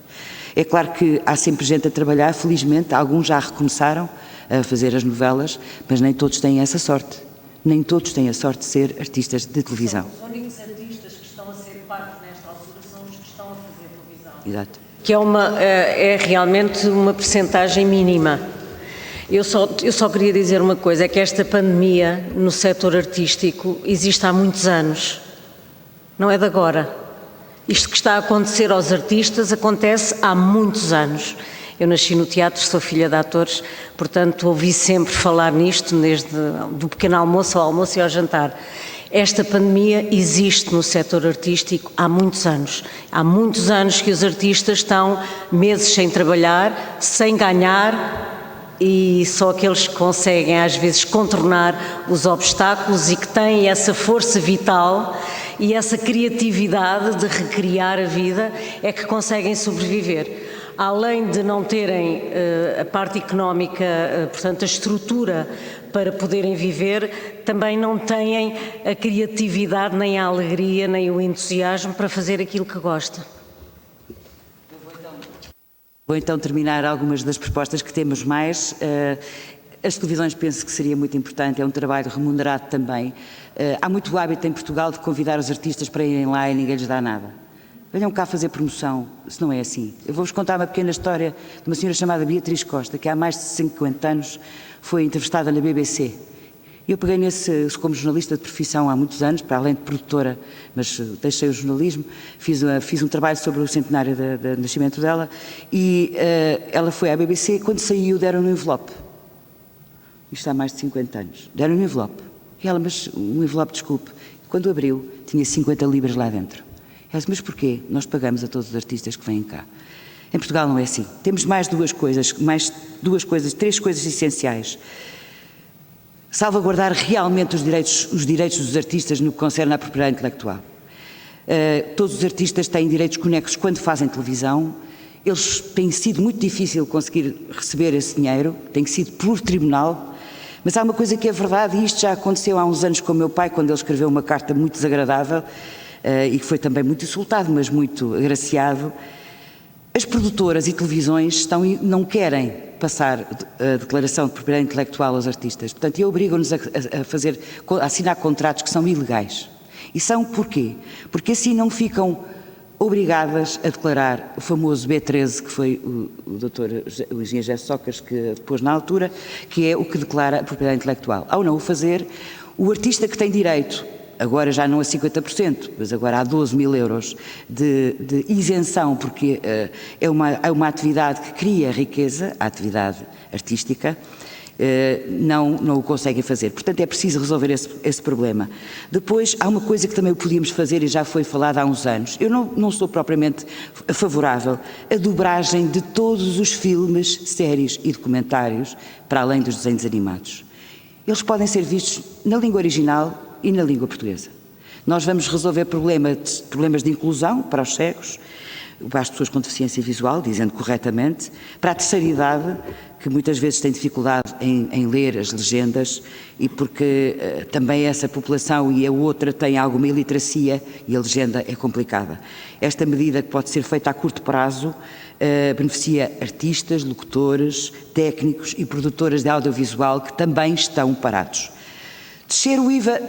B: É claro que há sempre gente a trabalhar, felizmente, alguns já recomeçaram a fazer as novelas, mas nem todos têm essa sorte. Nem todos têm a sorte de ser artistas de televisão.
I: Os únicos artistas que estão a ser parte nesta altura são os que estão a fazer televisão.
B: Exato.
I: Que é realmente uma percentagem mínima. Eu só queria dizer uma coisa, é que esta pandemia no setor artístico existe há muitos anos, não é de agora. Isto que está a acontecer aos artistas acontece há muitos anos. Eu nasci no teatro, sou filha de atores, portanto ouvi sempre falar nisto, desde do pequeno almoço ao almoço e ao jantar. Esta pandemia existe no setor artístico há muitos anos. Há muitos anos que os artistas estão meses sem trabalhar, sem ganhar, e só aqueles que conseguem às vezes contornar os obstáculos e que têm essa força vital e essa criatividade de recriar a vida é que conseguem sobreviver. Além de não terem a parte económica, portanto a estrutura para poderem viver, também não têm a criatividade, nem a alegria, nem o entusiasmo para fazer aquilo que gostam.
B: Vou então terminar algumas das propostas que temos mais. As televisões penso que seria muito importante, é um trabalho remunerado também. Há muito hábito em Portugal de convidar os artistas para irem lá e ninguém lhes dá nada. Venham cá fazer promoção, se não é assim. Eu vou-vos contar uma pequena história de uma senhora chamada Beatriz Costa, que há mais de 50 anos foi entrevistada na BBC. Eu peguei como jornalista de profissão há muitos anos, para além de produtora, mas deixei o jornalismo, fiz um trabalho sobre o centenário do nascimento dela e ela foi à BBC e quando saiu deram um envelope. Isto há mais de 50 anos. Deram um envelope. E ela, mas um envelope, desculpe. Quando abriu, tinha 50 libras lá dentro. Ela disse, mas porquê? Nós pagamos a todos os artistas que vêm cá. Em Portugal não é assim. Temos mais 3 coisas essenciais. Salvaguardar realmente os direitos dos artistas no que concerne à propriedade intelectual. Todos os artistas têm direitos conexos quando fazem televisão. Eles têm sido muito difícil conseguir receber esse dinheiro, tem sido por tribunal. Mas há uma coisa que é verdade, e isto já aconteceu há uns anos com o meu pai, quando ele escreveu uma carta muito desagradável, e que foi também muito insultado, mas muito agraciado. As produtoras e televisões não querem passar a declaração de propriedade intelectual aos artistas. Portanto, obrigam-nos a assinar contratos que são ilegais. E são porquê? Porque assim não ficam obrigadas a declarar o famoso B13, que foi o engenheiro José Sócrates que pôs na altura, que é o que declara a propriedade intelectual. Ao não o fazer, o artista que tem direito, agora já não a 50%, mas agora há 12 mil euros de isenção, porque é uma atividade que cria riqueza, a atividade artística, não o conseguem fazer. Portanto, é preciso resolver esse problema. Depois, há uma coisa que também podíamos fazer e já foi falada há uns anos. Eu não sou propriamente favorável à dobragem de todos os filmes, séries e documentários, para além dos desenhos animados. Eles podem ser vistos na língua original e na língua portuguesa. Nós vamos resolver problemas de inclusão para os cegos, para as pessoas com deficiência visual, dizendo corretamente, para a terceira idade, que muitas vezes tem dificuldade em ler as legendas e porque também essa população e a outra têm alguma iliteracia e a legenda é complicada. Esta medida que pode ser feita a curto prazo beneficia artistas, locutores, técnicos e produtoras de audiovisual que também estão parados. Descer o IVA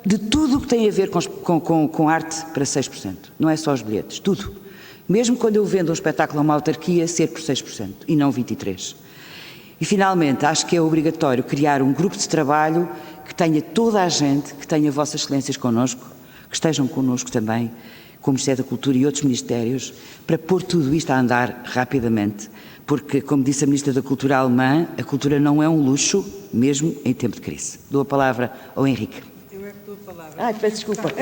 B: de tudo o que tem a ver com arte para 6%. Não é só os bilhetes, tudo. Mesmo quando eu vendo um espetáculo a uma autarquia, ser por 6% e não 23%. E finalmente, acho que é obrigatório criar um grupo de trabalho que tenha toda a gente, que tenha Vossas Excelências connosco, que estejam connosco também, com o Ministério da Cultura e outros ministérios, para pôr tudo isto a andar rapidamente. Porque, como disse a Ministra da Cultura alemã, a cultura não é um luxo, mesmo em tempo de crise. Dou a palavra ao Henrique.
A: Eu é que dou a palavra.
B: Ai, peço desculpa.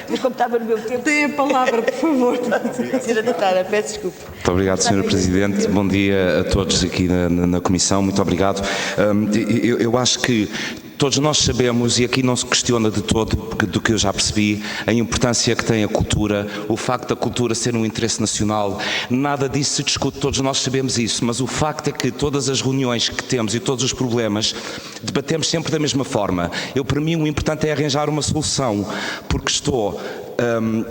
B: Mas como estava no meu tempo...
A: Tem a palavra, por favor.
B: Senhora Deputada, peço desculpa.
J: Muito obrigado, Sra. Presidente. Bom dia a todos aqui na Comissão. Muito obrigado. Eu acho que todos nós sabemos, e aqui não se questiona de todo, do que eu já percebi, a importância que tem a cultura, o facto da cultura ser um interesse nacional, nada disso se discute, todos nós sabemos isso, mas o facto é que todas as reuniões que temos e todos os problemas, debatemos sempre da mesma forma. Para mim, o importante é arranjar uma solução, porque estou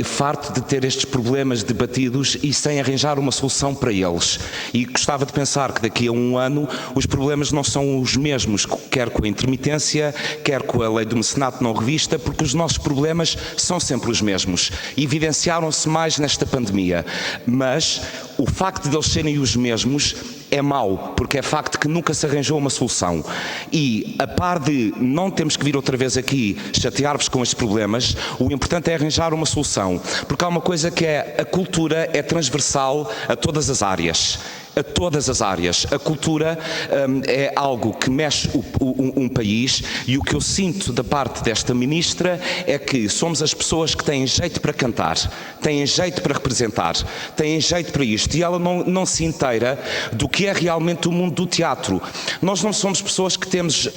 J: farto de ter estes problemas debatidos e sem arranjar uma solução para eles. E gostava de pensar que daqui a um ano os problemas não são os mesmos, quer com a intermitência, quer com a lei do mecenato não revista, porque os nossos problemas são sempre os mesmos. Evidenciaram-se mais nesta pandemia, mas o facto de eles serem os mesmos é mau, porque é facto que nunca se arranjou uma solução. E, a par de não temos que vir outra vez aqui chatear-vos com estes problemas, o importante é arranjar uma solução. Porque há uma coisa que é, a cultura é transversal a todas as áreas. A todas as áreas. A cultura é algo que mexe um país, e o que eu sinto da parte desta Ministra é que somos as pessoas que têm jeito para cantar, têm jeito para representar, têm jeito para isto, e ela não se inteira do que é realmente o mundo do teatro. Nós não somos pessoas que temos,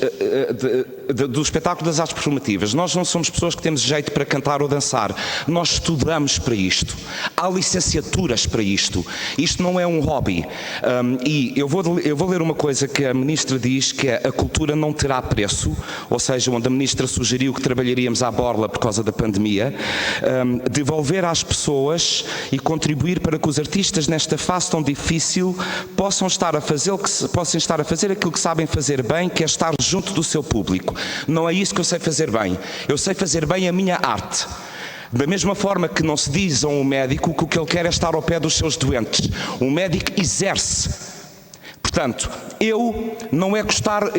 J: do espetáculo das artes performativas, nós não somos pessoas que temos jeito para cantar ou dançar, nós estudamos para isto, há licenciaturas para isto, isto não é um hobby. E eu vou ler uma coisa que a Ministra diz, que é: a cultura não terá preço, ou seja, onde a Ministra sugeriu que trabalharíamos à borla por causa da pandemia, devolver às pessoas e contribuir para que os artistas nesta fase tão difícil possam estar a fazer aquilo que sabem fazer bem, que é estar junto do seu público. Não é isso que eu sei fazer bem, eu sei fazer bem a minha arte. Da mesma forma que não se diz a um médico que o que ele quer é estar ao pé dos seus doentes. O médico exerce. Portanto, eu não é gostar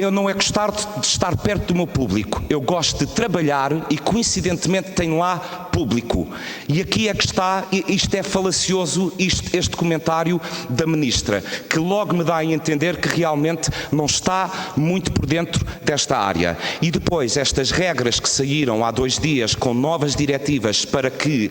J: de estar perto do meu público. Eu gosto de trabalhar e, coincidentemente, tenho lá público. E aqui é que está, isto é falacioso, este comentário da Ministra, que logo me dá a entender que realmente não está muito por dentro desta área. E depois, estas regras que saíram há 2 dias com novas diretivas para que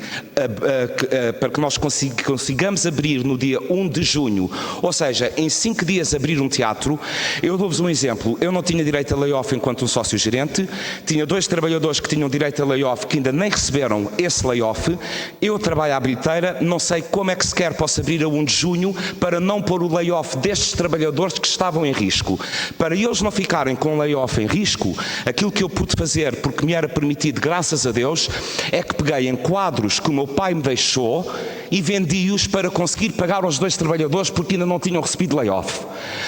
J: nós consigamos abrir no dia 1 de junho, ou seja, em 5 dias abrir um teatro. Eu dou-vos um exemplo. Eu não tinha direito a layoff enquanto um sócio-gerente, tinha 2 trabalhadores que tinham direito a layoff que ainda nem receberam esse layoff. Eu trabalho à bilheteira, não sei como é que sequer posso abrir a 1 de junho para não pôr o layoff destes trabalhadores que estavam em risco. Para eles não ficarem com o layoff em risco, aquilo que eu pude fazer, porque me era permitido, graças a Deus, é que peguei em quadros que o meu pai me deixou e vendi-os para conseguir pagar aos 2 trabalhadores porque ainda não tinham recebido layoff.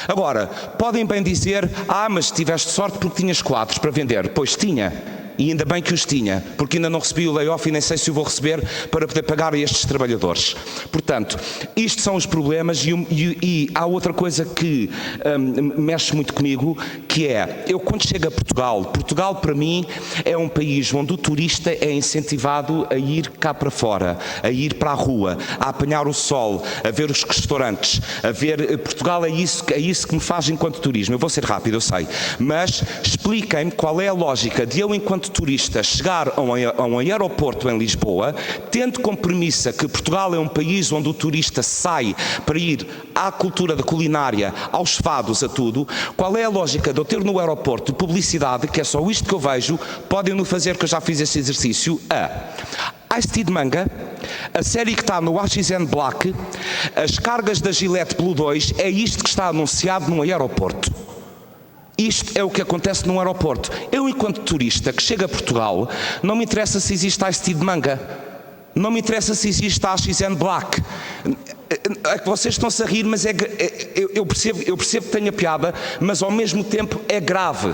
J: Agora, podem bem dizer: mas tiveste sorte porque tinhas quadros para vender. Pois tinha. E ainda bem que os tinha, porque ainda não recebi o layoff e nem sei se o vou receber para poder pagar a estes trabalhadores. Portanto, isto são os problemas, e há outra coisa que mexe muito comigo, que é, eu quando chego a Portugal para mim é um país onde o turista é incentivado a ir cá para fora, a ir para a rua, a apanhar o sol, a ver os restaurantes, a ver... Portugal é isso que me faz enquanto turismo. Eu vou ser rápido, eu sei, mas expliquem-me qual é a lógica de eu, enquanto turista, chegar a um aeroporto em Lisboa, tendo como premissa que Portugal é um país onde o turista sai para ir à cultura da culinária, aos fados, a tudo. Qual é a lógica de eu ter no aeroporto publicidade, que é só isto que eu vejo, podem-no fazer, que eu já fiz esse exercício, Ice Tea de manga, a série que está no AXN Black, as cargas da Gillette Blue 2, é isto que está anunciado num aeroporto. Isto é o que acontece num aeroporto. Eu, enquanto turista que chega a Portugal, não me interessa se existe Ice Tea de manga, não me interessa se existe a AXN Black. É que vocês estão-se a rir, mas eu percebo que tenha piada, mas ao mesmo tempo é grave.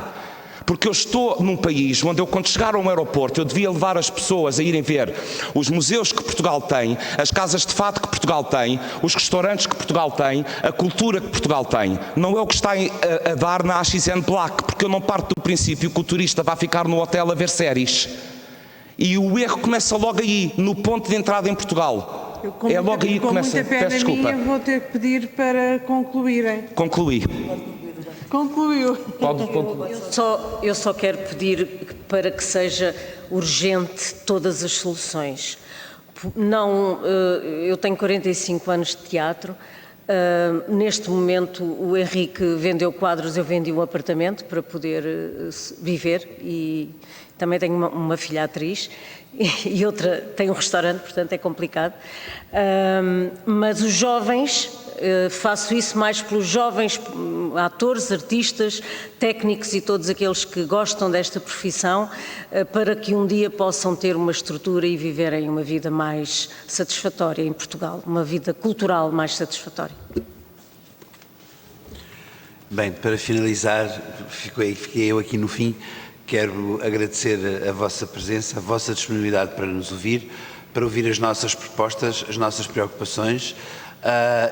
J: Porque eu estou num país onde eu, quando chegar a um aeroporto, eu devia levar as pessoas a irem ver os museus que Portugal tem, as casas de fado que Portugal tem, os restaurantes que Portugal tem, a cultura que Portugal tem. Não é o que está a dar na AXN Black, porque eu não parto do princípio que o turista vai ficar no hotel a ver séries. E o erro começa logo aí, no ponto de entrada em Portugal. É logo aí que começa.
A: Com muita pena
J: Peço desculpa.
A: minha, vou ter que pedir para concluírem.
J: Concluí.
A: Concluiu.
J: Pode concluir.
I: Eu só quero pedir para que seja urgente todas as soluções. Não, eu tenho 45 anos de teatro. Neste momento o Henrique vendeu quadros, eu vendi um apartamento para poder viver, e também tenho uma filha atriz e outra tem um restaurante, portanto é complicado. Mas os jovens, faço isso mais pelos jovens atores, artistas, técnicos e todos aqueles que gostam desta profissão, para que um dia possam ter uma estrutura e viverem uma vida mais satisfatória em Portugal, uma vida cultural mais satisfatória.
K: Bem, para finalizar, fiquei eu aqui no fim. Quero agradecer a vossa presença, a vossa disponibilidade para nos ouvir, para ouvir as nossas propostas, as nossas preocupações.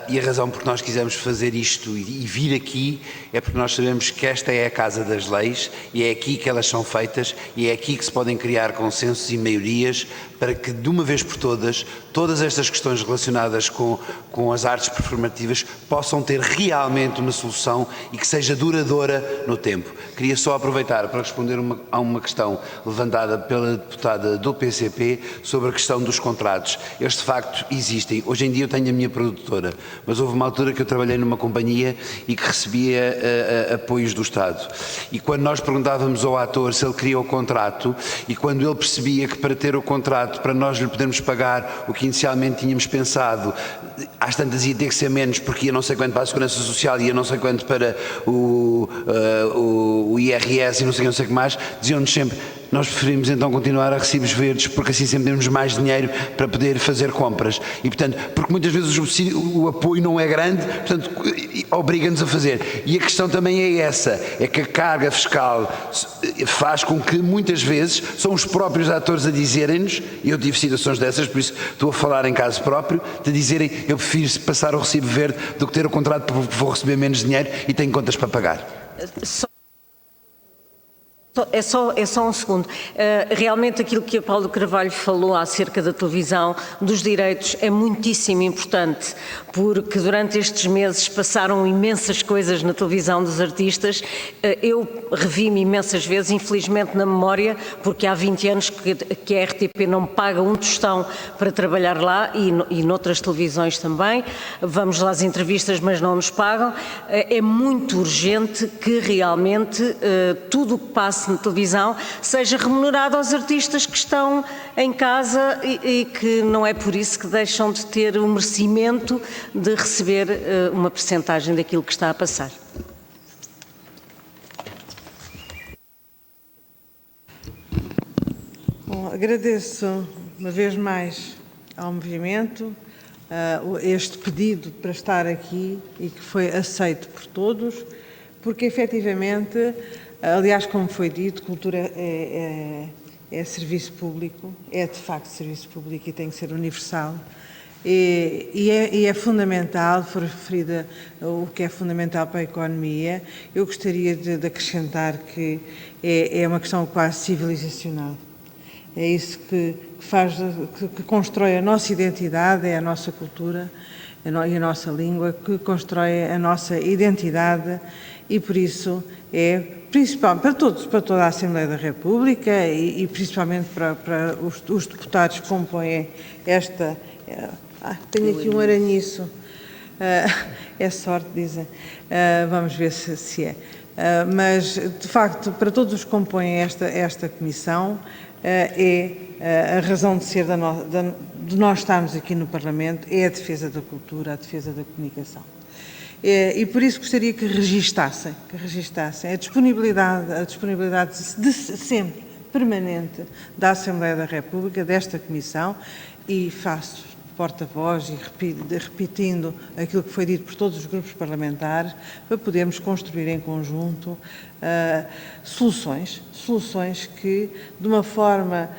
K: E a razão por que nós quisemos fazer isto e vir aqui é porque nós sabemos que esta é a casa das leis e é aqui que elas são feitas e é aqui que se podem criar consensos e maiorias para que, de uma vez por todas, todas estas questões relacionadas com as artes performativas possam ter realmente uma solução e que seja duradoura no tempo. Queria só aproveitar para responder a uma questão levantada pela deputada do PCP sobre a questão dos contratos. Eles de facto existem. Hoje em dia eu tenho a minha produtora, mas houve uma altura que eu trabalhei numa companhia e que recebia apoios do Estado. E quando nós perguntávamos ao ator se ele queria o contrato, e quando ele percebia que para ter o contrato, para nós lhe podermos pagar o que inicialmente tínhamos pensado, às tantas ia ter que ser menos, porque ia não sei quanto para a Segurança Social, ia não sei quanto para o IRS e não sei o que mais, diziam-nos sempre: nós preferimos então continuar a recibos verdes, porque assim sempre temos mais dinheiro para poder fazer compras. E portanto, porque muitas vezes o apoio não é grande, portanto, obriga-nos a fazer. E a questão também é essa, é que a carga fiscal faz com que muitas vezes são os próprios atores a dizerem-nos, e eu tive situações dessas, por isso estou a falar em caso próprio, de dizerem: eu prefiro passar o recibo verde do que ter o contrato, porque vou receber menos dinheiro e tenho contas para pagar.
I: É só um segundo. Realmente aquilo que a Paulo Carvalho falou acerca da televisão, dos direitos, é muitíssimo importante, porque durante estes meses passaram imensas coisas na televisão dos artistas. Eu revi-me imensas vezes, infelizmente na memória, porque há 20 anos que a RTP não me paga um tostão para trabalhar lá, e noutras televisões também. Vamos lá às entrevistas, mas não nos pagam. É muito urgente que realmente tudo o que passa na televisão seja remunerado aos artistas que estão em casa e que não é por isso que deixam de ter o merecimento de receber uma percentagem daquilo que está a passar.
A: Bom, agradeço uma vez mais ao movimento este pedido para estar aqui e que foi aceito por todos, porque efetivamente, aliás, como foi dito, cultura é serviço público, é de facto serviço público e tem que ser universal. E é fundamental, foi referida o que é fundamental para a economia. Eu gostaria de acrescentar que é uma questão quase civilizacional. É isso que constrói a nossa identidade, é a nossa cultura e a nossa língua, que constrói a nossa identidade, e por isso é principalmente para toda a Assembleia da República e principalmente para os deputados que compõem esta... tenho aqui um aranhiço, é sorte, dizem, vamos ver se é. Mas, de facto, para todos os que compõem esta comissão, é a razão de ser de nós estarmos aqui no Parlamento, é a defesa da cultura, a defesa da comunicação. E por isso gostaria que registassem a disponibilidade de sempre permanente da Assembleia da República, desta Comissão, e faço porta-voz e repetindo aquilo que foi dito por todos os grupos parlamentares, para podermos construir em conjunto soluções que, de uma forma,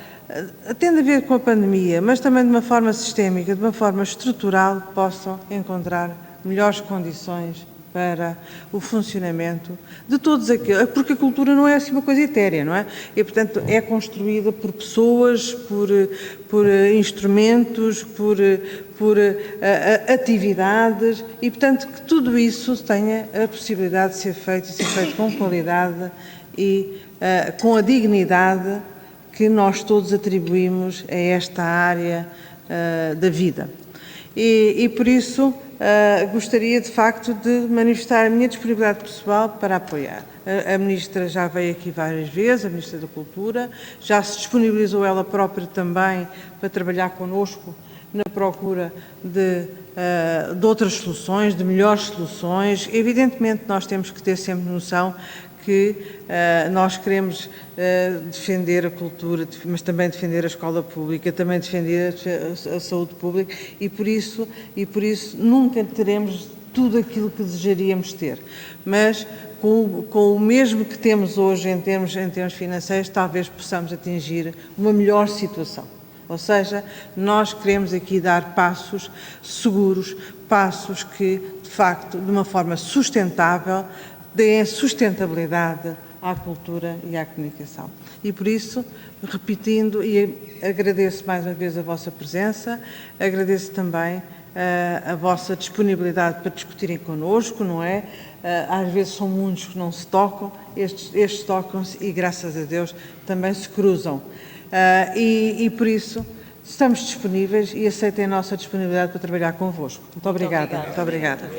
A: tendo a ver com a pandemia, mas também de uma forma sistémica, de uma forma estrutural, possam encontrar melhores condições para o funcionamento de todos aqueles, porque a cultura não é assim uma coisa etérea, não é? E, portanto, é construída por pessoas, por instrumentos, por atividades e, portanto, que tudo isso tenha a possibilidade de ser feito e ser feito com qualidade e com a dignidade que nós todos atribuímos a esta área da vida. E por isso, gostaria, de facto, de manifestar a minha disponibilidade pessoal para apoiar. A Ministra já veio aqui várias vezes, a Ministra da Cultura, já se disponibilizou ela própria também para trabalhar connosco na procura de outras soluções, de melhores soluções. Evidentemente, nós temos que ter sempre noção que nós queremos defender a cultura, mas também defender a escola pública, também defender a saúde pública e por isso nunca teremos tudo aquilo que desejaríamos ter. Mas com o mesmo que temos hoje em termos financeiros, talvez possamos atingir uma melhor situação. Ou seja, nós queremos aqui dar passos seguros, passos que, de facto, de uma forma sustentável, deem sustentabilidade à cultura e à comunicação. E por isso, repetindo, e agradeço mais uma vez a vossa presença, agradeço também a vossa disponibilidade para discutirem connosco, não é? Às vezes são mundos que não se tocam, estes tocam-se e, graças a Deus, também se cruzam. E por isso, estamos disponíveis e aceitem a nossa disponibilidade para trabalhar convosco. Muito obrigada. Muito obrigada.